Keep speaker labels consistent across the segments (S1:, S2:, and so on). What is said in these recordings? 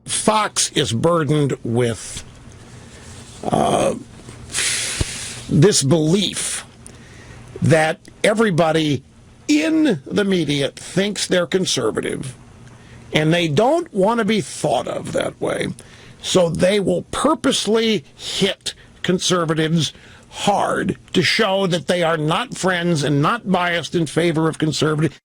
S1: Fox is burdened with this belief that everybody in the media thinks they're conservative, and they don't want to be thought of that way. So they will purposely hit conservatives hard to show that they are not friends and not biased in favor of conservative.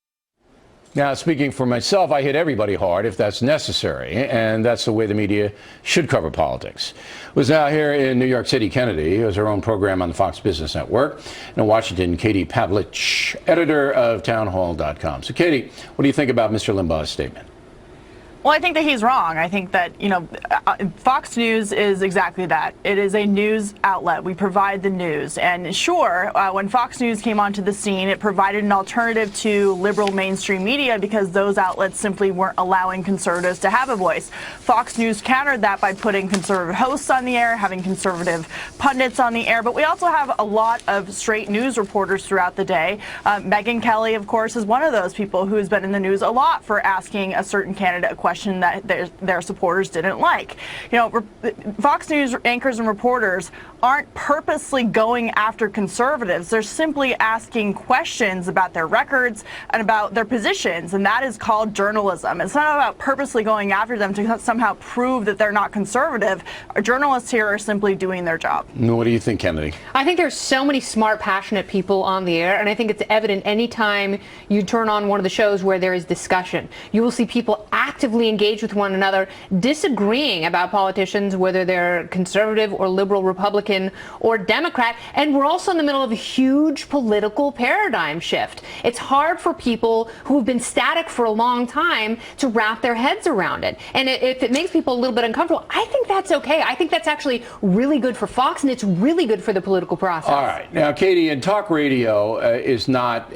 S2: Now, speaking for myself, I hit everybody hard if that's necessary, and that's the way the media should cover politics. Was now here in New York City, Kennedy, who has her own program on the Fox Business Network. And in Washington, Katie Pavlich, editor of townhall.com. So, Katie, what do you think about Mr. Limbaugh's statement?
S3: Well, I think that he's wrong. I think that, Fox News is exactly that. It is a news outlet. We provide the news. And sure, when Fox News came onto the scene, it provided an alternative to liberal mainstream media because those outlets simply weren't allowing conservatives to have a voice. Fox News countered that by putting conservative hosts on the air, having conservative pundits on the air. But we also have a lot of straight news reporters throughout the day. Megyn Kelly, of course, is one of those people who's been in the news a lot for asking a certain candidate a question that their supporters didn't like. Fox News anchors and reporters aren't purposely going after conservatives. They're simply asking questions about their records and about their positions, and that is called journalism. It's not about purposely going after them to somehow prove that they're not conservative. Journalists here are simply doing their job.
S2: What do you think, Kennedy?
S4: I think there's so many smart, passionate people on the air, and I think it's evident anytime you turn on one of the shows where there is discussion. You will see people actively engage with one another, disagreeing about politicians, whether they're conservative or liberal, Republican or Democrat. And we're also in the middle of a huge political paradigm shift. It's hard for people who have been static for a long time to wrap their heads around it. And if it makes people a little bit uncomfortable, I think that's okay. I think that's actually really good for Fox, and it's really good for the political process.
S2: All right. Now, Katie, and talk radio is not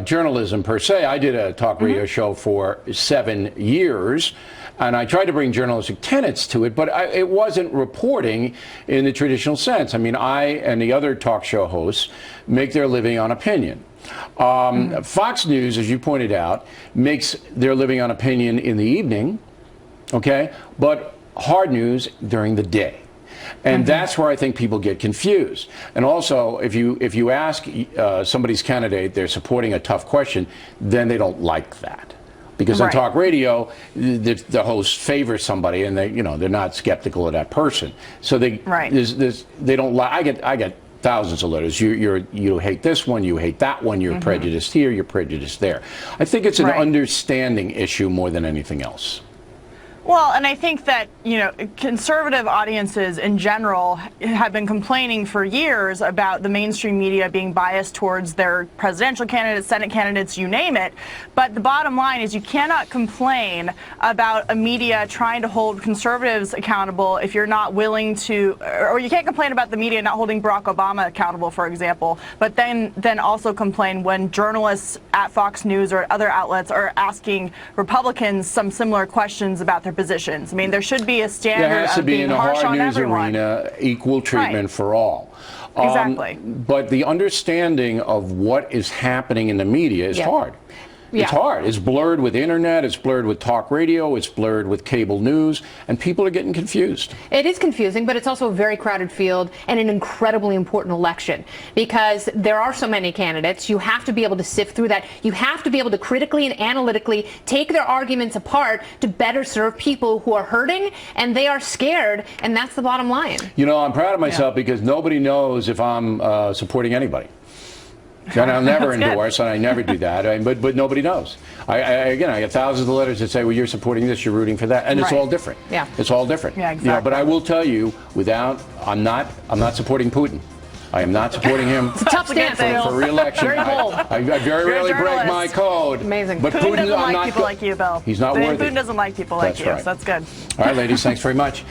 S2: journalism per se. I did a talk radio show for 7 years. And I tried to bring journalistic tenets to it, but it wasn't reporting in the traditional sense. I mean, I and the other talk show hosts make their living on opinion. Fox News, as you pointed out, makes their living on opinion in the evening, okay, but hard news during the day. And that's where I think people get confused. And also, if you ask somebody's candidate, they're supporting a tough question, then they don't like that. Because on talk radio, the host favors somebody, and they're not skeptical of that person. So they don't like. I get thousands of letters. You hate this one, you hate that one, you're prejudiced here, you're prejudiced there. I think it's an understanding issue more than anything else.
S3: Well, and I think that, conservative audiences in general have been complaining for years about the mainstream media being biased towards their presidential candidates, Senate candidates, you name it. But the bottom line is you cannot complain about a media trying to hold conservatives accountable if you're not willing to, or you can't complain about the media not holding Barack Obama accountable, for example, but then also complain when journalists at Fox News or other outlets are asking Republicans some similar questions about their positions. I mean, there should be a standard of being harsh on everyone. There has to be in a hard news arena equal treatment for all.
S2: Exactly. But the understanding of what is happening in the media is hard. It's hard. It's blurred with internet, it's blurred with talk radio, it's blurred with cable news, and people are getting confused.
S4: It is confusing, but it's also a very crowded field and an incredibly important election because there are so many candidates. You have to be able to sift through that. You have to be able to critically and analytically take their arguments apart to better serve people who are hurting and they are scared, and that's the bottom line.
S2: I'm proud of myself because nobody knows if I'm supporting anybody. And I'll never endorse, and I never do that. But nobody knows. I get thousands of letters that say, "Well, you're supporting this, you're rooting for that," and it's all different.
S4: Yeah,
S2: it's all different.
S3: Yeah, exactly.
S2: But I will tell you, I'm not supporting Putin. I am not supporting him.
S4: It's a tough stance
S2: for re-election.
S4: Very bold.
S2: I very rarely break my code.
S4: Amazing.
S2: But
S3: Putin doesn't like people like you, Bill.
S2: He's not worthy.
S3: Putin doesn't like people like you, so that's good.
S2: All right, ladies, thanks very much.